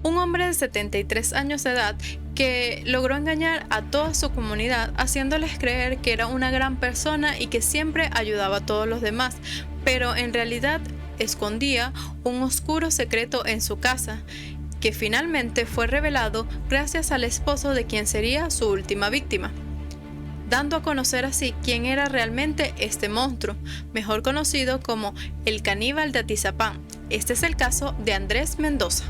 un hombre de 73 años de edad que logró engañar a toda su comunidad haciéndoles creer que era una gran persona y que siempre ayudaba a todos los demás, pero en realidad escondía un oscuro secreto en su casa, que finalmente fue revelado gracias al esposo de quien sería su última víctima, dando a conocer así quién era realmente este monstruo, mejor conocido como el caníbal de Atizapán. Este es el caso de Andrés Mendoza.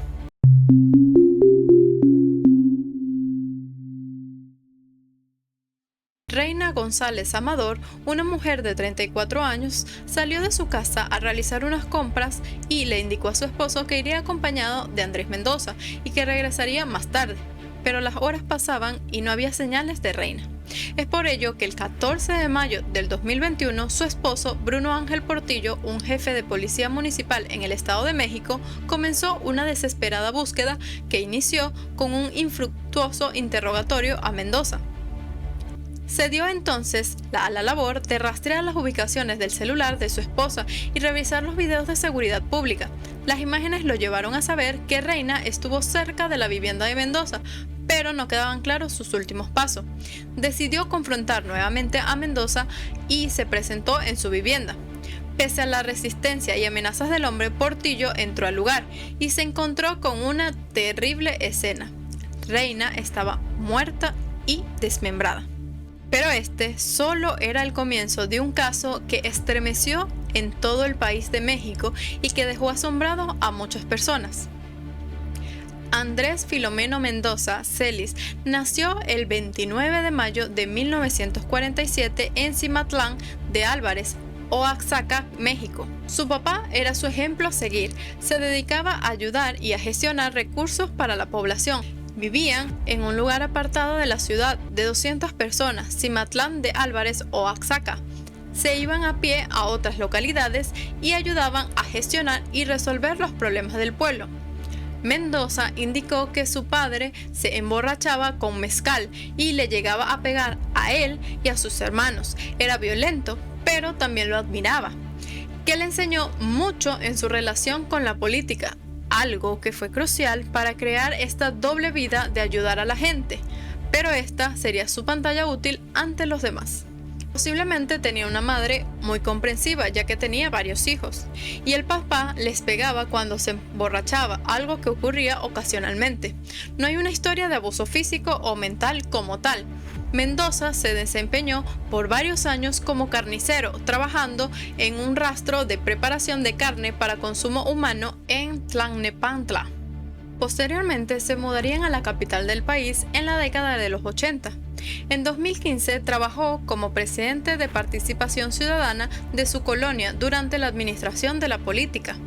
Reina González Amador, una mujer de 34 años, salió de su casa a realizar unas compras y le indicó a su esposo que iría acompañado de Andrés Mendoza y que regresaría más tarde, pero las horas pasaban y no había señales de Reina. Es por ello que el 14 de mayo del 2021, su esposo, Bruno Ángel Portillo, un jefe de policía municipal en el Estado de México, comenzó una desesperada búsqueda que inició con un infructuoso interrogatorio a Mendoza. Se dio entonces a la labor de rastrear las ubicaciones del celular de su esposa y revisar los videos de seguridad pública. Las imágenes lo llevaron a saber que Reina estuvo cerca de la vivienda de Mendoza, pero no quedaban claros sus últimos pasos. Decidió confrontar nuevamente a Mendoza y se presentó en su vivienda. Pese a la resistencia y amenazas del hombre, Portillo entró al lugar y se encontró con una terrible escena. Reina estaba muerta y desmembrada. Pero este solo era el comienzo de un caso que estremeció en todo el país de México y que dejó asombrado a muchas personas. Andrés Filomeno Mendoza Celis nació el 29 de mayo de 1947 en Cimatlán de Álvarez, Oaxaca, México. Su papá era su ejemplo a seguir. Se dedicaba a ayudar y a gestionar recursos para la población. Vivían en un lugar apartado de la ciudad de 200 personas, Cimatlán de Álvarez, Oaxaca. Se iban a pie a otras localidades y ayudaban a gestionar y resolver los problemas del pueblo. Mendoza indicó que su padre se emborrachaba con mezcal y le llegaba a pegar a él y a sus hermanos. Era violento, pero también lo admiraba, que le enseñó mucho en su relación con la política, algo que fue crucial para crear esta doble vida de ayudar a la gente, pero esta sería su pantalla útil ante los demás. Posiblemente tenía una madre muy comprensiva, ya que tenía varios hijos, y el papá les pegaba cuando se emborrachaba, algo que ocurría ocasionalmente. No hay una historia de abuso físico o mental como tal. Mendoza se desempeñó por varios años como carnicero, trabajando en un rastro de preparación de carne para consumo humano en Tlalnepantla. Posteriormente se mudarían a la capital del país en la década de los 80. En 2015 trabajó como presidente de Participación Ciudadana de su colonia durante la administración de la política.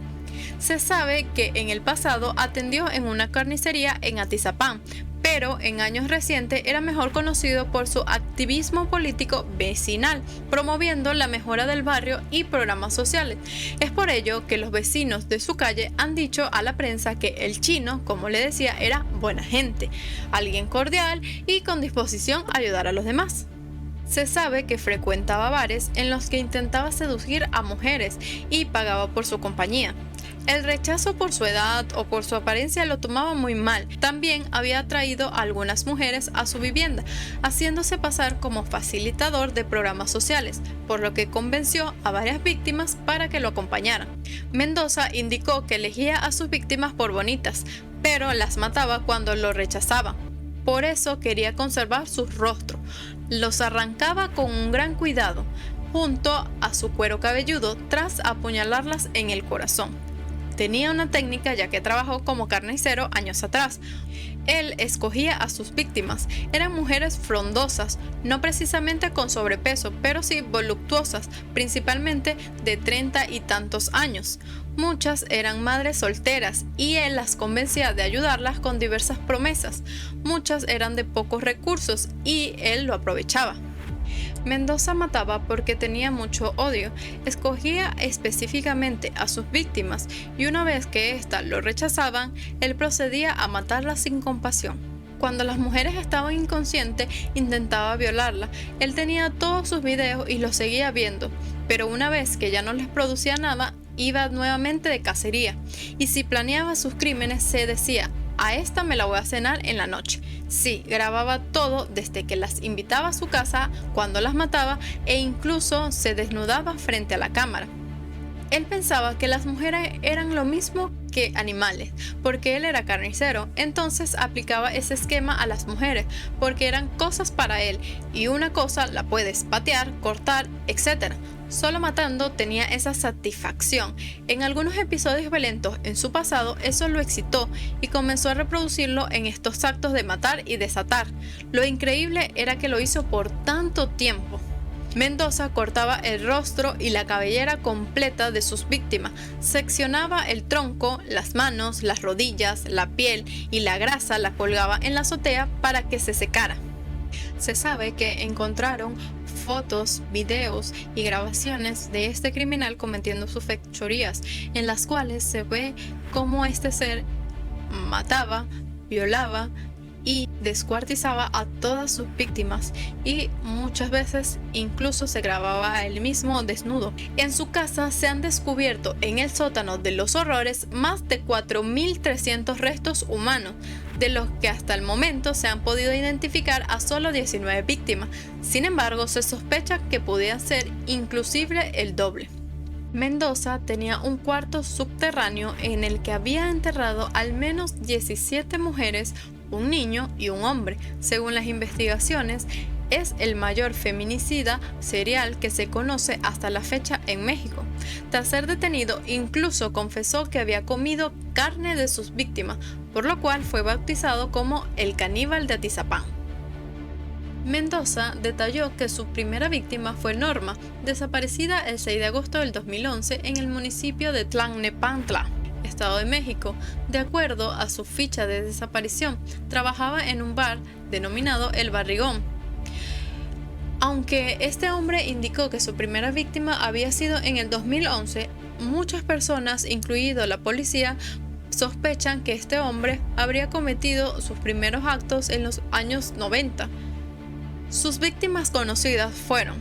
Se sabe que en el pasado atendió en una carnicería en Atizapán, pero en años recientes era mejor conocido por su activismo político vecinal, promoviendo la mejora del barrio y programas sociales. Es por ello que los vecinos de su calle han dicho a la prensa que el chino, como le decía, era buena gente, alguien cordial y con disposición a ayudar a los demás. Se sabe que frecuentaba bares en los que intentaba seducir a mujeres y pagaba por su compañía. El rechazo por su edad o por su apariencia lo tomaba muy mal. También había atraído a algunas mujeres a su vivienda, haciéndose pasar como facilitador de programas sociales, por lo que convenció a varias víctimas para que lo acompañaran. Mendoza indicó que elegía a sus víctimas por bonitas, pero las mataba cuando lo rechazaban. Por eso quería conservar su rostro. Los arrancaba con un gran cuidado, junto a su cuero cabelludo, tras apuñalarlas en el corazón. Tenía una técnica ya que trabajó como carnicero años atrás. Él escogía a sus víctimas. Eran mujeres frondosas, no precisamente con sobrepeso, pero sí voluptuosas, principalmente de 30 y tantos años. Muchas eran madres solteras y él las convencía de ayudarlas con diversas promesas. Muchas eran de pocos recursos y él lo aprovechaba. Mendoza mataba porque tenía mucho odio, escogía específicamente a sus víctimas y una vez que éstas lo rechazaban, él procedía a matarlas sin compasión. Cuando las mujeres estaban inconscientes, intentaba violarlas. Él tenía todos sus videos y los seguía viendo, pero una vez que ya no les producía nada, iba nuevamente de cacería. Y si planeaba sus crímenes, se decía: a esta me la voy a cenar en la noche. Sí, grababa todo desde que las invitaba a su casa, cuando las mataba e incluso se desnudaba frente a la cámara. Él pensaba que las mujeres eran lo mismo que animales, porque él era carnicero, entonces aplicaba ese esquema a las mujeres, porque eran cosas para él, y una cosa la puedes patear, cortar, etc. Solo matando tenía esa satisfacción. En algunos episodios violentos en su pasado, eso lo excitó y comenzó a reproducirlo en estos actos de matar y desatar. Lo increíble era que lo hizo por tanto tiempo. Mendoza cortaba el rostro y la cabellera completa de sus víctimas, seccionaba el tronco, las manos, las rodillas, la piel y la grasa la colgaba en la azotea para que se secara. Se sabe que encontraron fotos, videos y grabaciones de este criminal cometiendo sus fechorías, en las cuales se ve cómo este ser mataba, violaba y descuartizaba a todas sus víctimas, y muchas veces incluso se grababa a él mismo desnudo. En su casa se han descubierto en el sótano de los horrores más de 4.300 restos humanos, de los que hasta el momento se han podido identificar a solo 19 víctimas. Sin embargo, se sospecha que podían ser inclusive el doble. Mendoza tenía un cuarto subterráneo en el que había enterrado al menos 17 mujeres, un niño y un hombre. Según las investigaciones, es el mayor feminicida serial que se conoce hasta la fecha en México. Tras ser detenido, incluso confesó que había comido carne de sus víctimas, por lo cual fue bautizado como el caníbal de Atizapán. Mendoza detalló que su primera víctima fue Norma, desaparecida el 6 de agosto del 2011 en el municipio de Tlalnepantla, Estado de México. De acuerdo a su ficha de desaparición, trabajaba en un bar denominado El Barrigón. Aunque este hombre indicó que su primera víctima había sido en el 2011, muchas personas, incluido la policía, sospechan que este hombre habría cometido sus primeros actos en los años 90. Sus víctimas conocidas fueron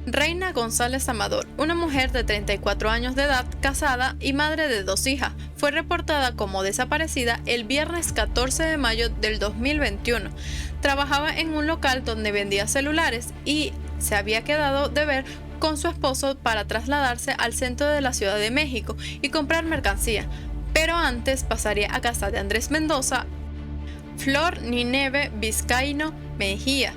Reina González Amador, una mujer de 34 años de edad, casada y madre de 2 hijas. Fue reportada como desaparecida el viernes 14 de mayo del 2021. Trabajaba en un local donde vendía celulares y se había quedado de ver con su esposo para trasladarse al centro de la Ciudad de México y comprar mercancía. Pero antes pasaría a casa de Andrés Mendoza. Flor Nineve Vizcaíno Mejía,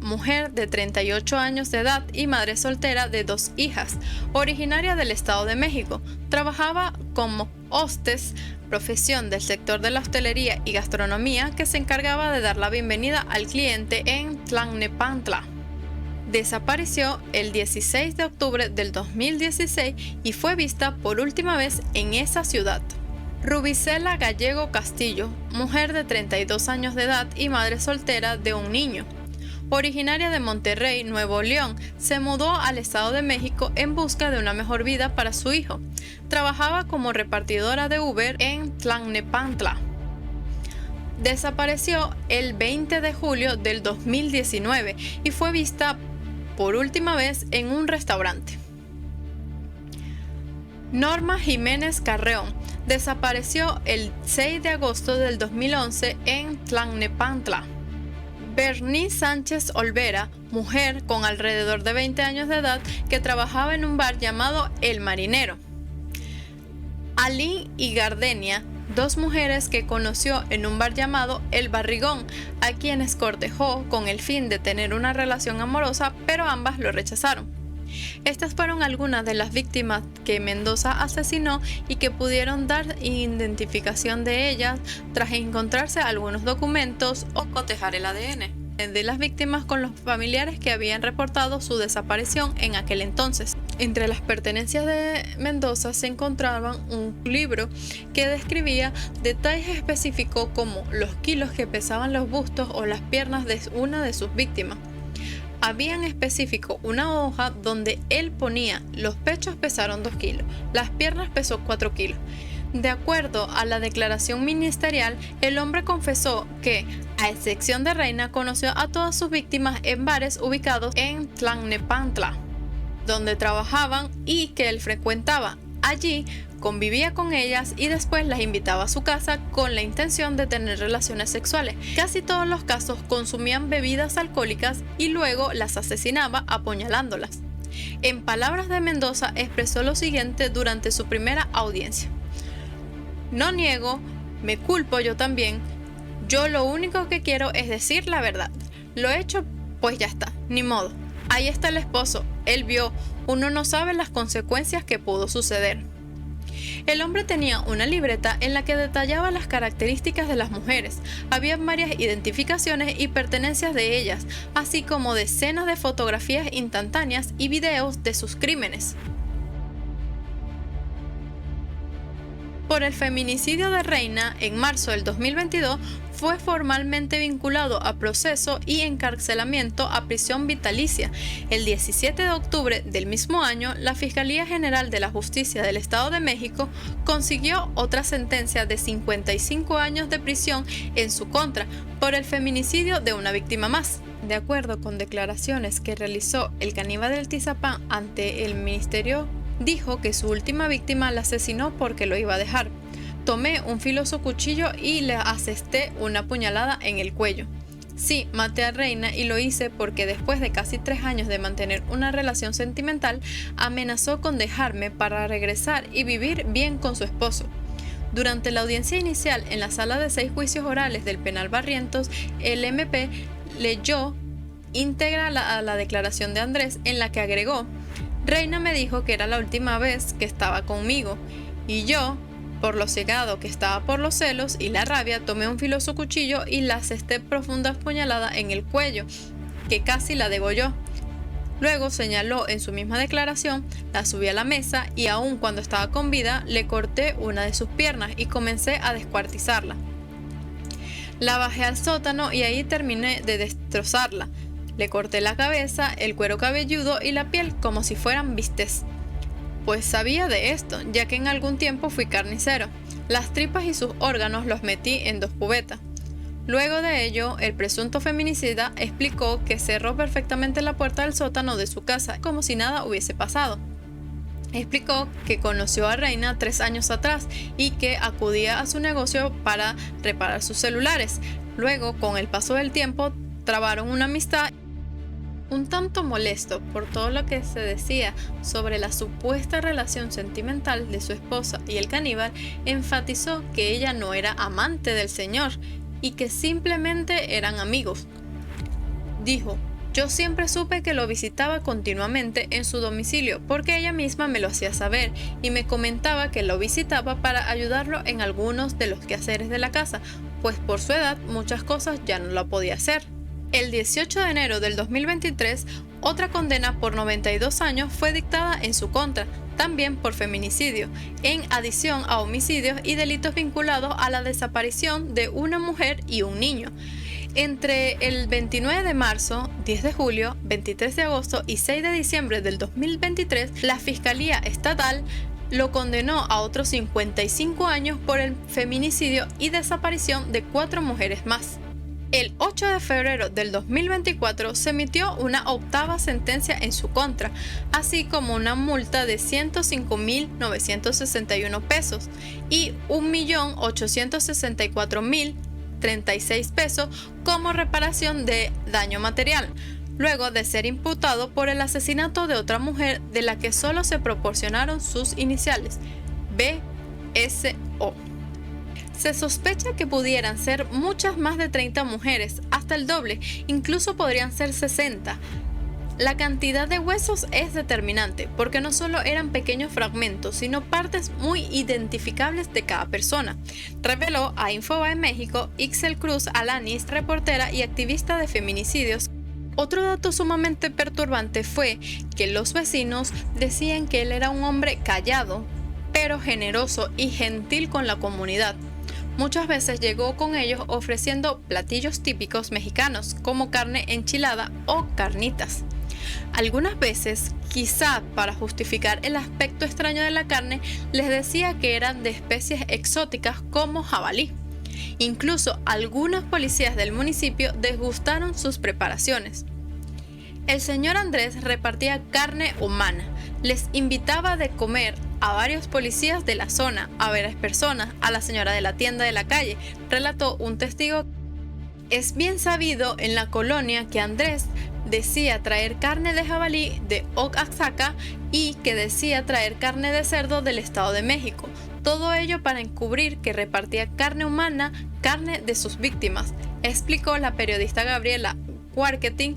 mujer de 38 años de edad y madre soltera de 2 hijas, originaria del Estado de México. Trabajaba como hostess, profesión del sector de la hostelería y gastronomía que se encargaba de dar la bienvenida al cliente en Tlalnepantla. Desapareció el 16 de octubre del 2016 y fue vista por última vez en esa ciudad. Rubicela Gallego Castillo, mujer de 32 años de edad y madre soltera de un niño. Originaria de Monterrey, Nuevo León, se mudó al Estado de México en busca de una mejor vida para su hijo. Trabajaba como repartidora de Uber en Tlalnepantla. Desapareció el 20 de julio del 2019 y fue vista por última vez en un restaurante. Norma Jiménez Carreón desapareció el 6 de agosto del 2011 en Tlalnepantla. Bernice Sánchez Olvera, mujer con alrededor de 20 años de edad que trabajaba en un bar llamado El Marinero. Aline y Gardenia, 2 mujeres que conoció en un bar llamado El Barrigón, a quienes cortejó con el fin de tener una relación amorosa, pero ambas lo rechazaron. Estas fueron algunas de las víctimas que Mendoza asesinó y que pudieron dar identificación de ellas tras encontrarse algunos documentos o cotejar el ADN de las víctimas con los familiares que habían reportado su desaparición en aquel entonces. Entre las pertenencias de Mendoza se encontraban un libro que describía detalles específicos como los kilos que pesaban los bustos o las piernas de una de sus víctimas. Había en específico una hoja donde él ponía: los pechos pesaron 2 kilos, las piernas pesó 4 kilos. De acuerdo a la declaración ministerial, el hombre confesó que, a excepción de Reina, conoció a todas sus víctimas en bares ubicados en Tlalnepantla, donde trabajaban y que él frecuentaba. Allí convivía con ellas y después las invitaba a su casa con la intención de tener relaciones sexuales. Casi todos los casos consumían bebidas alcohólicas y luego las asesinaba apuñalándolas. En palabras de Mendoza, expresó lo siguiente durante su primera audiencia: "No niego, me culpo yo también. Yo lo único que quiero es decir la verdad. Lo hecho, pues ya está, ni modo. Ahí está el esposo, él vio, uno no sabe las consecuencias que pudo suceder". El hombre tenía una libreta en la que detallaba las características de las mujeres. Había varias identificaciones y pertenencias de ellas, así como decenas de fotografías instantáneas y videos de sus crímenes. Por el feminicidio de Reina, en marzo del 2022, fue formalmente vinculado a proceso y encarcelamiento a prisión vitalicia. El 17 de octubre del mismo año, la Fiscalía General de la Justicia del Estado de México consiguió otra sentencia de 55 años de prisión en su contra por el feminicidio de una víctima más. De acuerdo con declaraciones que realizó el caníbal del Tizapán ante el ministerio, dijo que su última víctima la asesinó porque lo iba a dejar. Tomé un filoso cuchillo y le asesté una puñalada en el cuello. Sí, maté a Reina y lo hice porque después de casi 3 años de mantener una relación sentimental, amenazó con dejarme para regresar y vivir bien con su esposo. Durante la audiencia inicial en la sala de 6 juicios orales del penal Barrientos, el MP leyó íntegra la declaración de Andrés, en la que agregó: "Reina me dijo que era la última vez que estaba conmigo y yo, por lo cegado que estaba por los celos y la rabia, tomé un filoso cuchillo y la asesté profunda puñalada en el cuello, que casi la degolló". Luego señaló en su misma declaración: "La subí a la mesa y aun cuando estaba con vida, le corté una de sus piernas y comencé a descuartizarla. La bajé al sótano y ahí terminé de destrozarla. Le corté la cabeza, el cuero cabelludo y la piel como si fueran bistecs. Pues sabía de esto, ya que en algún tiempo fui carnicero. Las tripas y sus órganos los metí en 2 cubetas. Luego de ello, el presunto feminicida explicó que cerró perfectamente la puerta del sótano de su casa como si nada hubiese pasado. Explicó que conoció a Reina 3 años atrás y que acudía a su negocio para reparar sus celulares. Luego, con el paso del tiempo, trabaron una amistad. Un tanto molesto por todo lo que se decía sobre la supuesta relación sentimental de su esposa y el caníbal, enfatizó que ella no era amante del señor y que simplemente eran amigos. Dijo: "Yo siempre supe que lo visitaba continuamente en su domicilio porque ella misma me lo hacía saber y me comentaba que lo visitaba para ayudarlo en algunos de los quehaceres de la casa, pues por su edad muchas cosas ya no lo podía hacer". El 18 de enero del 2023, otra condena por 92 años fue dictada en su contra, también por feminicidio, en adición a homicidios y delitos vinculados a la desaparición de una mujer y un niño. Entre el 29 de marzo, 10 de julio, 23 de agosto y 6 de diciembre del 2023, la Fiscalía Estatal lo condenó a otros 55 años por el feminicidio y desaparición de 4 mujeres más. El 8 de febrero del 2024 se emitió una octava sentencia en su contra, así como una multa de 105.961 pesos y 1.864.036 pesos como reparación de daño material, luego de ser imputado por el asesinato de otra mujer de la que solo se proporcionaron sus iniciales, BSO. Se sospecha que pudieran ser muchas más de 30 mujeres, hasta el doble, incluso podrían ser 60. La cantidad de huesos es determinante, porque no solo eran pequeños fragmentos, sino partes muy identificables de cada persona, reveló a Infobae México Ixel Cruz Alanis, reportera y activista de feminicidios. Otro dato sumamente perturbante fue que los vecinos decían que él era un hombre callado, pero generoso y gentil con la comunidad. Muchas veces llegó con ellos ofreciendo platillos típicos mexicanos como carne enchilada o carnitas. Algunas veces, quizá para justificar el aspecto extraño de la carne, les decía que eran de especies exóticas como jabalí. Incluso algunos policías del municipio desgustaron sus preparaciones. El señor Andrés repartía carne humana, les invitaba de comer a varios policías de la zona, a varias personas, a la señora de la tienda de la calle, relató un testigo. Es bien sabido en la colonia que Andrés decía traer carne de jabalí de Oaxaca y que decía traer carne de cerdo del Estado de México. Todo ello para encubrir que repartía carne humana, carne de sus víctimas, explicó la periodista Gabriela Warketing.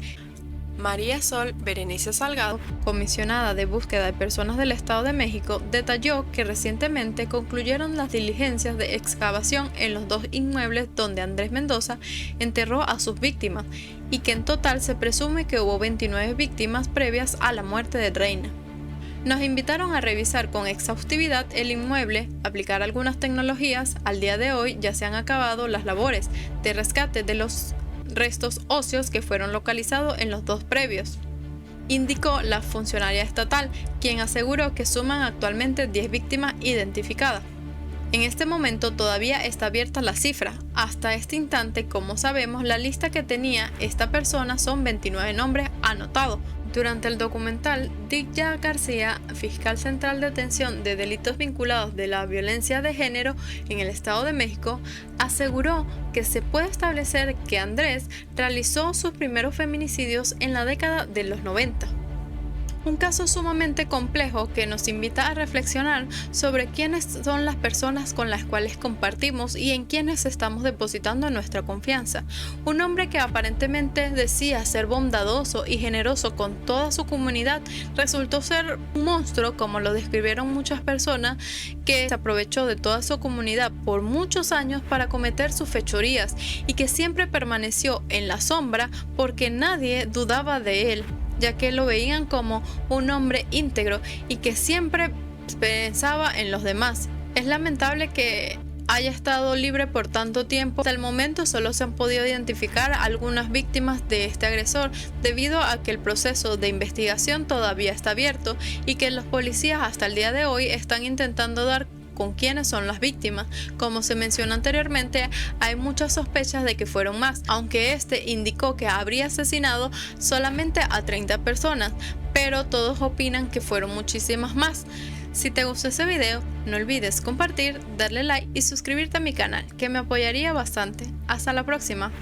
María Sol Berenice Salgado, comisionada de búsqueda de personas del Estado de México, detalló que recientemente concluyeron las diligencias de excavación en los 2 inmuebles donde Andrés Mendoza enterró a sus víctimas y que en total se presume que hubo 29 víctimas previas a la muerte de Reina. Nos invitaron a revisar con exhaustividad el inmueble, aplicar algunas tecnologías. Al día de hoy ya se han acabado las labores de rescate de los restos óseos que fueron localizados en los 2 previos, indicó la funcionaria estatal, quien aseguró que suman actualmente 10 víctimas identificadas. En este momento todavía está abierta la cifra. Hasta este instante, como sabemos, la lista que tenía esta persona son 29 nombres anotados. Durante el documental, Diya García, fiscal central de atención de delitos vinculados de la violencia de género en el Estado de México, aseguró que se puede establecer que Andrés realizó sus primeros feminicidios en la década de los 90. Un caso sumamente complejo que nos invita a reflexionar sobre quiénes son las personas con las cuales compartimos y en quienes estamos depositando nuestra confianza. Un hombre que aparentemente decía ser bondadoso y generoso con toda su comunidad resultó ser un monstruo, como lo describieron muchas personas, que se aprovechó de toda su comunidad por muchos años para cometer sus fechorías y que siempre permaneció en la sombra porque nadie dudaba de él, ya que lo veían como un hombre íntegro y que siempre pensaba en los demás. Es lamentable que haya estado libre por tanto tiempo. Hasta el momento solo se han podido identificar algunas víctimas de este agresor debido a que el proceso de investigación todavía está abierto y que los policías hasta el día de hoy están intentando dar con quiénes son las víctimas. Como se mencionó anteriormente, hay muchas sospechas de que fueron más, aunque este indicó que habría asesinado solamente a 30 personas, pero todos opinan que fueron muchísimas más. Si te gustó este video, no olvides compartir, darle like y suscribirte a mi canal, que me apoyaría bastante. Hasta la próxima.